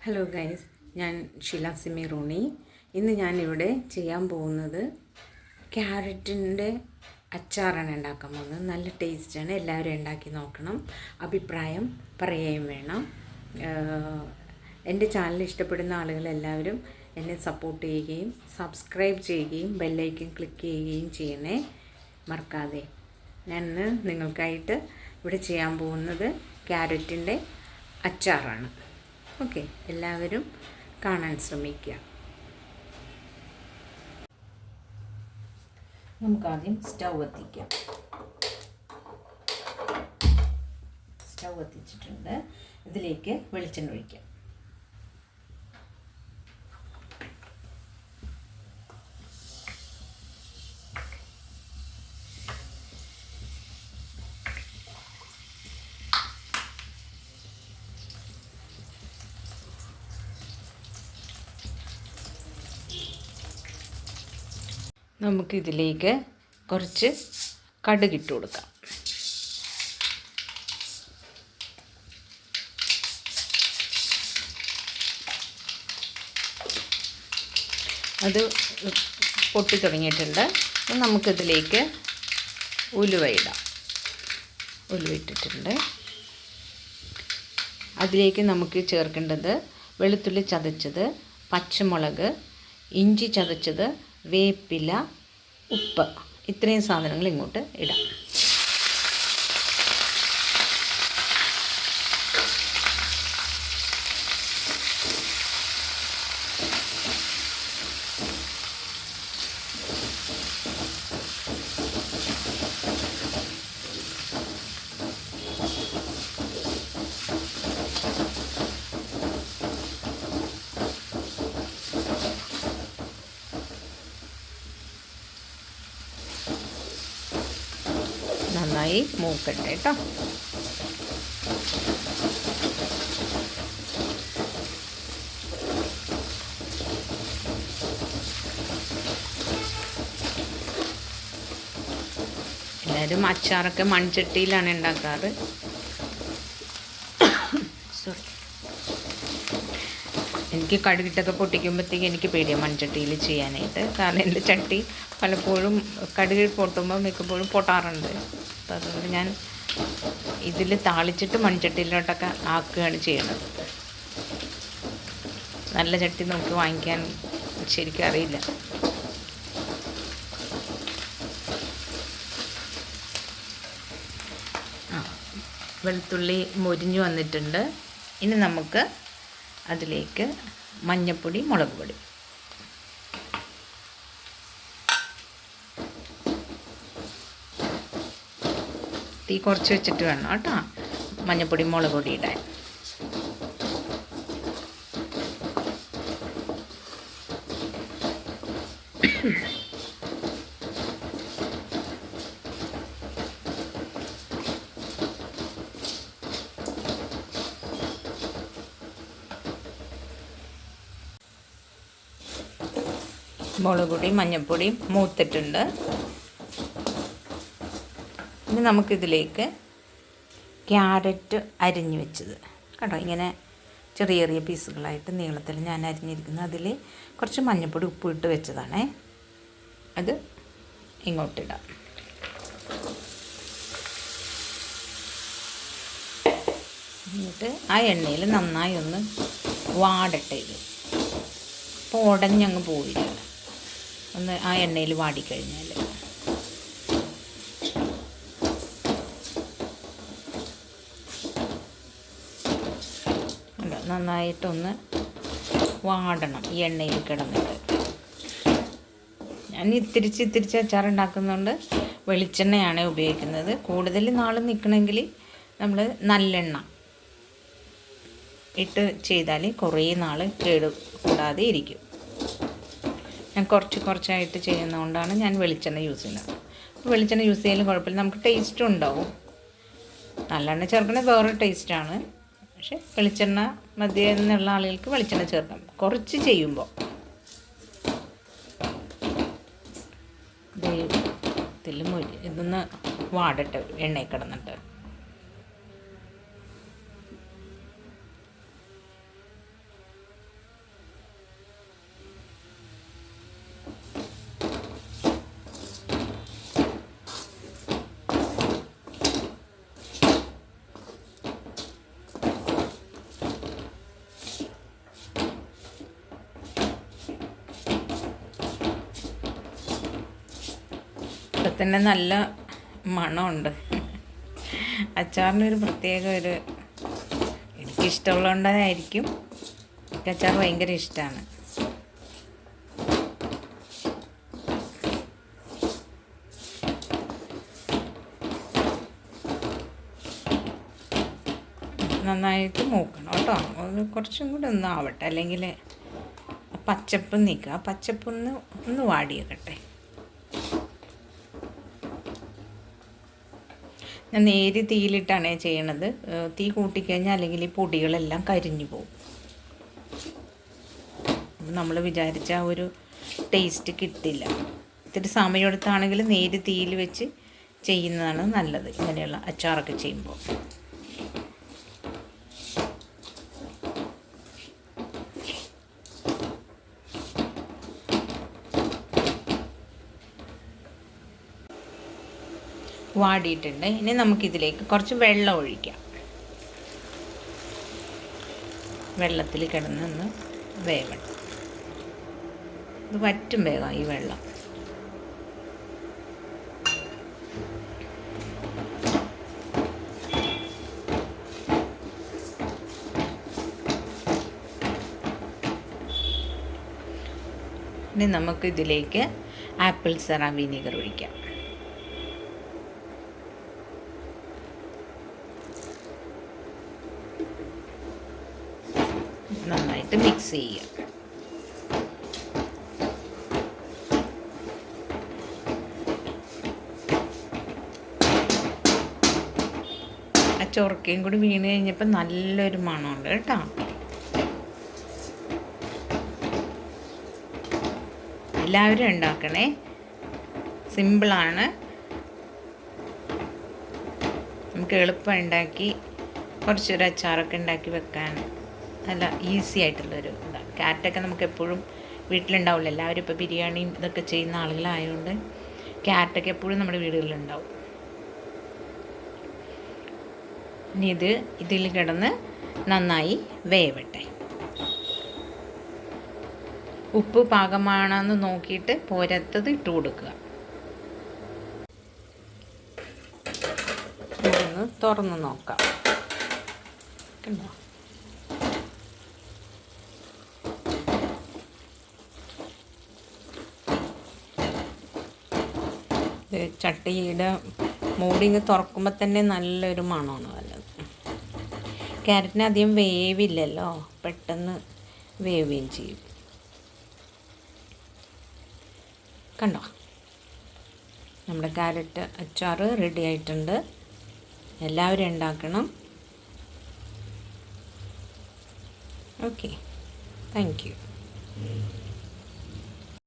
Hello guys, ഞാൻ ഷില സിമി റോണി. ഇന്ന് ഞാനിവിടെ ചെയ്യാൻ പോകുന്നത് ക്യാരറ്റിൻ്റെ അച്ചാറാണ് ഉണ്ടാക്കാൻ പോകുന്നത്. നല്ല ടേസ്റ്റാണ്. എല്ലാവരും ഉണ്ടാക്കി നോക്കണം, അഭിപ്രായം പറയുകയും വേണം. എൻ്റെ ചാനൽ ഇഷ്ടപ്പെടുന്ന ആളുകളെല്ലാവരും എന്നെ സപ്പോർട്ട് ചെയ്യുകയും സബ്സ്ക്രൈബ് ചെയ്യുകയും ബെല്ലൈക്കൻ ക്ലിക്ക് ചെയ്യുകയും ചെയ്യണേ, മറക്കാതെ. ഞാൻ ഇന്ന് നിങ്ങൾക്കായിട്ട് ഇവിടെ ചെയ്യാൻ പോകുന്നത് ക്യാരറ്റിൻ്റെ അച്ചാറാണ്. ഓക്കെ, എല്ലാവരും കാണാൻ ശ്രമിക്കുക. നമുക്കാദ്യം സ്റ്റൗ കത്തിച്ചിട്ടുണ്ട്. ഇതിലേക്ക് വെളിച്ചെണ്ണ ഒഴിക്കാം. നമുക്കിതിലേക്ക് കുറച്ച് കടുകിട്ട് കൊടുക്കാം. അത് പൊട്ടി തുടങ്ങിയിട്ടുണ്ട്. നമുക്കിതിലേക്ക് ഉലുവ ഇടാം. ഉലുവ ഇട്ടിട്ടുണ്ട്. അതിലേക്ക് നമുക്ക് ചേർക്കേണ്ടത് വെളുത്തുള്ളി ചതച്ചത്, പച്ചമുളക്, ഇഞ്ചി ചതച്ചത്, വേപ്പില, ഉപ്പ്, ഇത്രയും സാധനങ്ങൾ ഇങ്ങോട്ട് ഇടാം. നന്നായി മൂക്കട്ടെ കേട്ടോ. എല്ലാവരും അച്ചാറൊക്കെ മൺചട്ടിയിലാണ് ഉണ്ടാക്കാറ്. സോറി, എനിക്ക് കടുകിട്ടൊക്കെ പൊട്ടിക്കുമ്പോഴത്തേക്ക് എനിക്ക് പേടിയാണ് മൺചട്ടിയിൽ ചെയ്യാനായിട്ട്. കാരണം എൻ്റെ ചട്ടി പലപ്പോഴും കടുക് പൊട്ടുമ്പോൾ മിക്കപ്പോഴും പൊട്ടാറുണ്ട്. അപ്പോൾ അതുകൊണ്ട് ഞാൻ ഇതിൽ താളിച്ചിട്ട് മൺചട്ടിയിലോട്ടൊക്കെ ആക്കുകയാണ് ചെയ്യണത്. നല്ല ചട്ടി നോക്കി വാങ്ങിക്കാൻ ശരിക്കും അറിയില്ല. വെളുത്തുള്ളി മൊരിഞ്ഞു വന്നിട്ടുണ്ട്. ഇനി നമുക്ക് അതിലേക്ക് മഞ്ഞൾപ്പൊടി, മുളക് പൊടി, തീ കുറച്ച് വെച്ചിട്ട് വേണം കേട്ടോ മഞ്ഞൾപ്പൊടി, മുളക് പൊടി ഇടാൻ. മുളക് പൊടി, മഞ്ഞൾപ്പൊടി മൂത്തിട്ടുണ്ട്. ഇനി നമുക്കിതിലേക്ക് ക്യാരറ്റ് അരിഞ്ഞു വെച്ചത് കേട്ടോ, ഇങ്ങനെ ചെറിയ ചെറിയ പീസുകളായിട്ട് നീളത്തിൽ ഞാൻ അരിഞ്ഞിരിക്കുന്നത്. അതിൽ കുറച്ച് മഞ്ഞൾപ്പൊടി, ഉപ്പ് ഇട്ട് വെച്ചതാണേ. അത് ഇങ്ങോട്ടിടാം. എന്നിട്ട് ആ എണ്ണയിൽ നന്നായി ഒന്ന് വാടട്ടെ. ഇത് അപ്പോൾ ഉടഞ്ഞങ്ങ് പോവില്ല. ഒന്ന് ആ എണ്ണയിൽ വാടിക്കഴിഞ്ഞാൽ നന്നായിട്ടൊന്ന് വാടണം ഈ എണ്ണയിൽ കിടന്നിട്ട്. ഞാൻ ഇത്തിരിച്ച് അച്ചാറുണ്ടാക്കുന്നതുകൊണ്ട് വെളിച്ചെണ്ണയാണ് ഉപയോഗിക്കുന്നത്. കൂടുതൽ നാൾ നിൽക്കണമെങ്കിൽ നമ്മൾ നല്ലെണ്ണ ഇട്ട് ചെയ്താൽ കുറേ നാൾ കേട് കൂടാതെ ഇരിക്കും. ഞാൻ കുറച്ചായിട്ട് ചെയ്യുന്നതുകൊണ്ടാണ് ഞാൻ വെളിച്ചെണ്ണ യൂസ് ചെയ്യുന്നത്. വെളിച്ചെണ്ണ യൂസ് ചെയ്യാനും കുഴപ്പമില്ല, നമുക്ക് ടേസ്റ്റും ഉണ്ടാവും. നല്ലെണ്ണ ചേർക്കണത് വേറെ ടേസ്റ്റാണ്. പക്ഷെ വെളിച്ചെണ്ണ മതി എന്നുള്ള ആളുകൾക്ക് വെളിച്ചെണ്ണ ചേർക്കാം കുറച്ച് ചെയ്യുമ്പോൾ. ഇതൊന്ന് വാടട്ടെ എണ്ണയിൽ കിടന്നിട്ട്. തന്നെ നല്ല മണമുണ്ട്. അച്ചാറിനൊരു പ്രത്യേക ഒരു എനിക്കിഷ്ടമുള്ളതുകൊണ്ടായിരിക്കും. എനിക്ക് അച്ചാർ ഭയങ്കര ഇഷ്ടമാണ്. നന്നായിട്ട് മൂക്കണം കേട്ടോ. ഒന്ന് കുറച്ചും കൂടെ ഒന്ന് ആവട്ടെ, അല്ലെങ്കിൽ പച്ചപ്പ് നീക്കുക. പച്ചപ്പ് ഒന്ന് വാടിയേക്കട്ടെ. ഞാൻ നേരി തീയിലിട്ടാണ് ചെയ്യണത്. തീ കൂട്ടിക്കഴിഞ്ഞാൽ അല്ലെങ്കിൽ ഈ പൊടികളെല്ലാം കരിഞ്ഞു പോകും. നമ്മൾ വിചാരിച്ച ഒരു ടേസ്റ്റ് കിട്ടില്ല. ഇത്തിരി സമയം എടുത്താണെങ്കിൽ നേരി തീയിൽ വെച്ച് ചെയ്യുന്നതാണ് നല്ലത് ഇങ്ങനെയുള്ള അച്ചാറൊക്കെ ചെയ്യുമ്പോൾ. വാടിയിട്ടുണ്ട്. ഇനി നമുക്കിതിലേക്ക് കുറച്ച് വെള്ളം ഒഴിക്കാം. വെള്ളത്തിൽ കിടന്നൊന്ന് വേവണം. ഇത് വറ്റും വേഗം ഈ വെള്ളം. ഇനി നമുക്കിതിലേക്ക് ആപ്പിൾ സിറ വിനീഗർ ഒഴിക്കാം. നന്നായിട്ട് മിക്സ് ചെയ്യുക. ആ ചൊറക്കയും കൂടി വീണ് കഴിഞ്ഞപ്പോൾ നല്ലൊരു മണമുണ്ട് കേട്ടോ. എല്ലാവരും ഉണ്ടാക്കണേ, സിമ്പിളാണ്. നമുക്ക് എളുപ്പം ഉണ്ടാക്കി കുറച്ചൊരു അച്ചാറൊക്കെ ഉണ്ടാക്കി വെക്കാൻ നല്ല ഈസി ആയിട്ടുള്ളൊരു ഇതാണ്. ക്യാരറ്റൊക്കെ നമുക്ക് എപ്പോഴും വീട്ടിലുണ്ടാവില്ല. എല്ലാവരും ഇപ്പോൾ ബിരിയാണിയും ഇതൊക്കെ ചെയ്യുന്ന ആളുകളായതുകൊണ്ട് ക്യാരറ്റൊക്കെ എപ്പോഴും നമ്മുടെ വീടുകളിലുണ്ടാവും. ഇനി ഇതിൽ കിടന്ന് നന്നായി വേവട്ടെ. ഉപ്പ് പാകമാണെന്ന് നോക്കിയിട്ട് പോരാത്തത് ഇട്ട് കൊടുക്കുക. ഒന്ന് തുറന്ന് നോക്കാം. കണ്ടോ? ചട്ടിയുടെ മൂടിങ്ങ് തുറക്കുമ്പോൾ തന്നെ നല്ലൊരു മണമാണ് നല്ലത്. ക്യാരറ്റിന് അധികം വേവില്ലല്ലോ, പെട്ടെന്ന് വേവുകയും ചെയ്യും. കണ്ടോ? നമ്മുടെ ക്യാരറ്റ് അച്ചാർ റെഡി ആയിട്ടുണ്ട്. എല്ലാവരും ഉണ്ടാക്കണം. Okay, thank you.